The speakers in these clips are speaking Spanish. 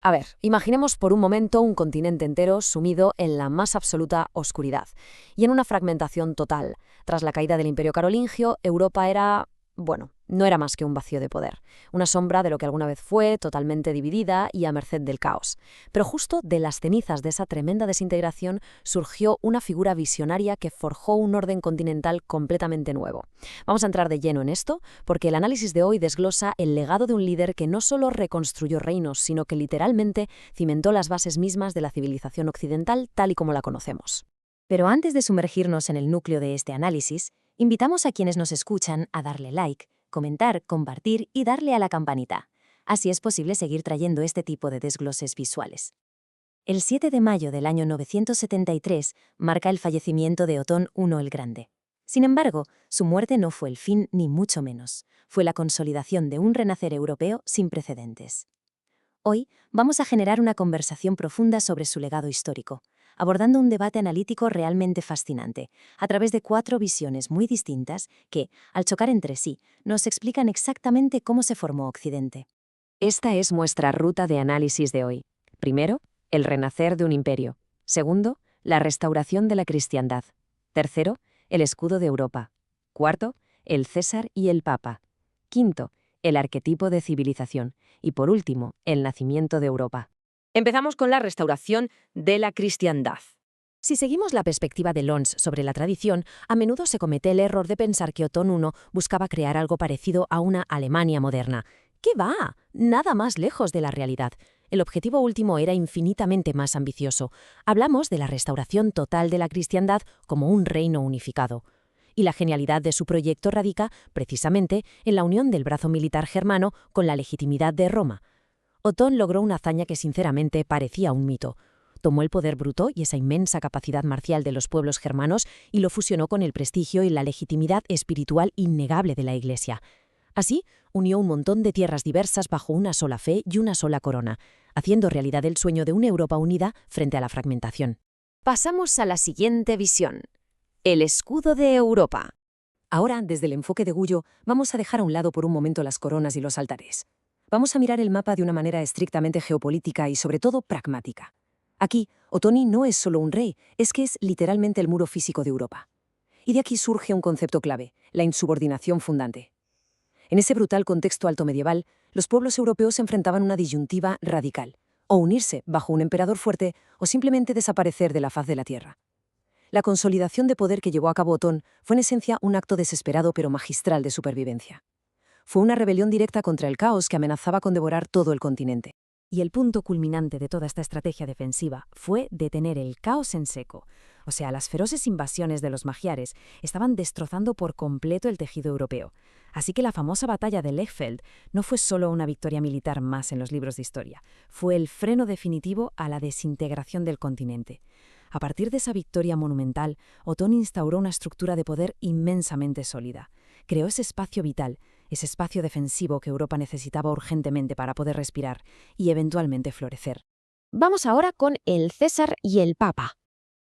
A ver, imaginemos por un momento un continente entero sumido en la más absoluta oscuridad y en una fragmentación total. Tras la caída del Imperio Carolingio, Europa era, bueno, no era más que un vacío de poder, una sombra de lo que alguna vez fue, totalmente dividida y a merced del caos. Pero justo de las cenizas de esa tremenda desintegración surgió una figura visionaria que forjó un orden continental completamente nuevo. Vamos a entrar de lleno en esto, porque el análisis de hoy desglosa el legado de un líder que no solo reconstruyó reinos, sino que literalmente cimentó las bases mismas de la civilización occidental tal y como la conocemos. Pero antes de sumergirnos en el núcleo de este análisis, invitamos a quienes nos escuchan a darle like, comentar, compartir y darle a la campanita. Así es posible seguir trayendo este tipo de desgloses visuales. El 7 de mayo del año 973 marca el fallecimiento de Otón I el Grande. Sin embargo, su muerte no fue el fin ni mucho menos. Fue la consolidación de un renacer europeo sin precedentes. Hoy vamos a generar una conversación profunda sobre su legado histórico, abordando un debate analítico realmente fascinante, a través de 4 visiones muy distintas que, al chocar entre sí, nos explican exactamente cómo se formó Occidente. Esta es nuestra ruta de análisis de hoy. Primero, el renacer de un imperio. Segundo, la restauración de la cristiandad. Tercero, el escudo de Europa. Cuarto, el César y el Papa. Quinto, el arquetipo de civilización. Y por último, el nacimiento de Europa. Empezamos con la restauración de la cristiandad. Si seguimos la perspectiva de Lons sobre la tradición, a menudo se comete el error de pensar que Otón I buscaba crear algo parecido a una Alemania moderna. ¿Qué va? Nada más lejos de la realidad. El objetivo último era infinitamente más ambicioso. Hablamos de la restauración total de la cristiandad como un reino unificado. Y la genialidad de su proyecto radica, precisamente, en la unión del brazo militar germano con la legitimidad de Roma. Otón logró una hazaña que sinceramente parecía un mito. Tomó el poder bruto y esa inmensa capacidad marcial de los pueblos germanos y lo fusionó con el prestigio y la legitimidad espiritual innegable de la Iglesia. Así, unió un montón de tierras diversas bajo una sola fe y una sola corona, haciendo realidad el sueño de una Europa unida frente a la fragmentación. Pasamos a la siguiente visión: el escudo de Europa. Ahora, desde el enfoque de Gullo, vamos a dejar a un lado por un momento las coronas y los altares. Vamos a mirar el mapa de una manera estrictamente geopolítica y sobre todo pragmática. Aquí, Otoni no es solo un rey, es que es literalmente el muro físico de Europa. Y de aquí surge un concepto clave, la insubordinación fundante. En ese brutal contexto altomedieval, los pueblos europeos enfrentaban una disyuntiva radical: o unirse bajo un emperador fuerte o simplemente desaparecer de la faz de la tierra. La consolidación de poder que llevó a cabo Otón fue en esencia un acto desesperado pero magistral de supervivencia. Fue una rebelión directa contra el caos que amenazaba con devorar todo el continente. Y el punto culminante de toda esta estrategia defensiva fue detener el caos en seco. O sea, las feroces invasiones de los magiares estaban destrozando por completo el tejido europeo. Así que la famosa batalla de Lechfeld no fue solo una victoria militar más en los libros de historia, fue el freno definitivo a la desintegración del continente. A partir de esa victoria monumental, Otón instauró una estructura de poder inmensamente sólida. Creó ese espacio vital, ese espacio defensivo que Europa necesitaba urgentemente para poder respirar y eventualmente florecer. Vamos ahora con el César y el Papa.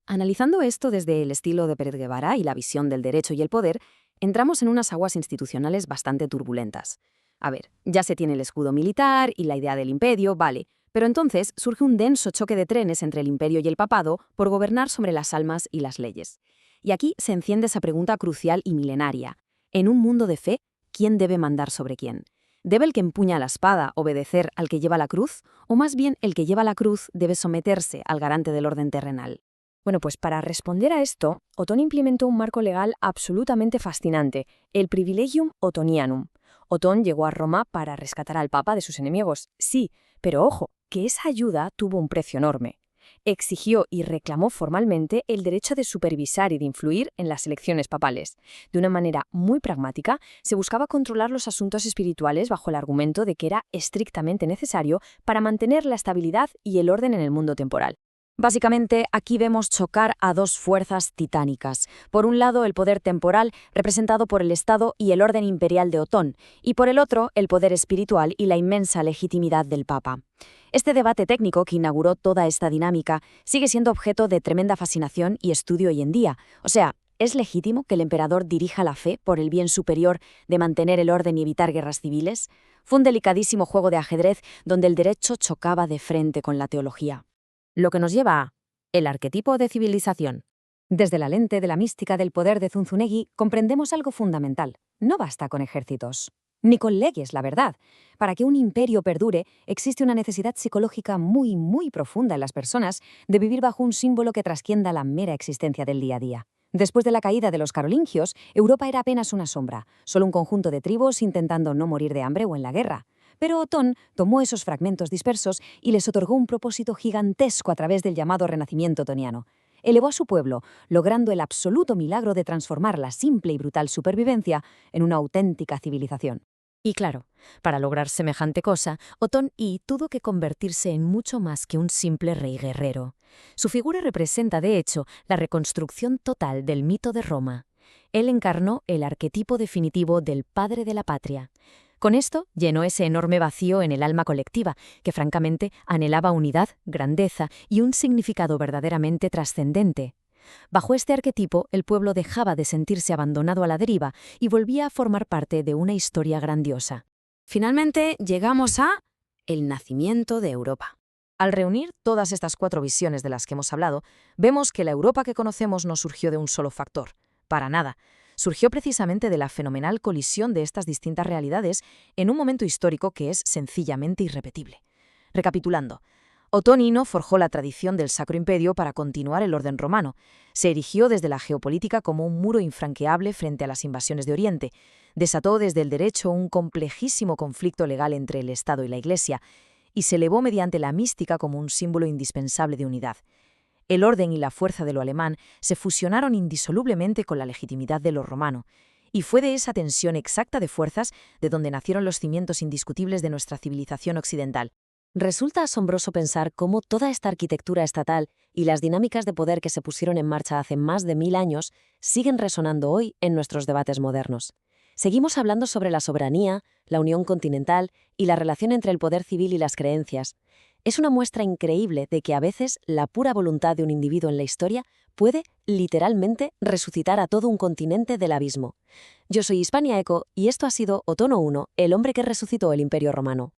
Analizando esto desde el estilo de Pérez Guevara y la visión del derecho y el poder, entramos en unas aguas institucionales bastante turbulentas. A ver, ya se tiene el escudo militar y la idea del imperio, vale, pero entonces surge un denso choque de trenes entre el imperio y el papado por gobernar sobre las almas y las leyes. Y aquí se enciende esa pregunta crucial y milenaria. En un mundo de fe, ¿quién debe mandar sobre quién? ¿Debe el que empuña la espada obedecer al que lleva la cruz? ¿O más bien el que lleva la cruz debe someterse al garante del orden terrenal? Bueno, pues para responder a esto, Otón implementó un marco legal absolutamente fascinante, el Privilegium Otonianum. Otón llegó a Roma para rescatar al Papa de sus enemigos, sí, pero ojo, que esa ayuda tuvo un precio enorme. Exigió y reclamó formalmente el derecho de supervisar y de influir en las elecciones papales. De una manera muy pragmática, se buscaba controlar los asuntos espirituales bajo el argumento de que era estrictamente necesario para mantener la estabilidad y el orden en el mundo temporal. Básicamente, aquí vemos chocar a dos fuerzas titánicas. Por un lado, el poder temporal, representado por el Estado y el orden imperial de Otón, y por el otro, el poder espiritual y la inmensa legitimidad del Papa. Este debate técnico que inauguró toda esta dinámica sigue siendo objeto de tremenda fascinación y estudio hoy en día. O sea, ¿Es legítimo que el emperador dirija la fe por el bien superior de mantener el orden y evitar guerras civiles? Fue un delicadísimo juego de ajedrez donde el derecho chocaba de frente con la teología. Lo que nos lleva a el arquetipo de civilización. Desde la lente de la mística del poder de Zunzunegui comprendemos algo fundamental. No basta con ejércitos, ni con leyes, la verdad. Para que un imperio perdure, existe una necesidad psicológica muy, muy profunda en las personas de vivir bajo un símbolo que trascienda la mera existencia del día a día. Después de la caída de los carolingios, Europa era apenas una sombra, solo un conjunto de tribus intentando no morir de hambre o en la guerra. Pero Otón tomó esos fragmentos dispersos y les otorgó un propósito gigantesco a través del llamado Renacimiento otoniano. Elevó a su pueblo, logrando el absoluto milagro de transformar la simple y brutal supervivencia en una auténtica civilización. Y claro, para lograr semejante cosa, Otón I tuvo que convertirse en mucho más que un simple rey guerrero. Su figura representa, de hecho, la reconstrucción total del mito de Roma. Él encarnó el arquetipo definitivo del padre de la patria. Con esto llenó ese enorme vacío en el alma colectiva, que francamente anhelaba unidad, grandeza y un significado verdaderamente trascendente. Bajo este arquetipo, el pueblo dejaba de sentirse abandonado a la deriva y volvía a formar parte de una historia grandiosa. Finalmente, llegamos a el nacimiento de Europa. Al reunir todas estas 4 visiones de las que hemos hablado, vemos que la Europa que conocemos no surgió de un solo factor. Para nada. Surgió precisamente de la fenomenal colisión de estas distintas realidades en un momento histórico que es sencillamente irrepetible. Recapitulando, Otón I forjó la tradición del Sacro Imperio para continuar el orden romano. Se erigió desde la geopolítica como un muro infranqueable frente a las invasiones de Oriente. Desató desde el derecho un complejísimo conflicto legal entre el Estado y la Iglesia, y se elevó mediante la mística como un símbolo indispensable de unidad. El orden y la fuerza de lo alemán se fusionaron indisolublemente con la legitimidad de lo romano, y fue de esa tensión exacta de fuerzas de donde nacieron los cimientos indiscutibles de nuestra civilización occidental. Resulta asombroso pensar cómo toda esta arquitectura estatal y las dinámicas de poder que se pusieron en marcha hace más de 1000 años siguen resonando hoy en nuestros debates modernos. Seguimos hablando sobre la soberanía, la unión continental y la relación entre el poder civil y las creencias. Es una muestra increíble de que a veces la pura voluntad de un individuo en la historia puede, literalmente, resucitar a todo un continente del abismo. Yo soy Hispania Eco y esto ha sido Otono I, el hombre que resucitó el Imperio Romano.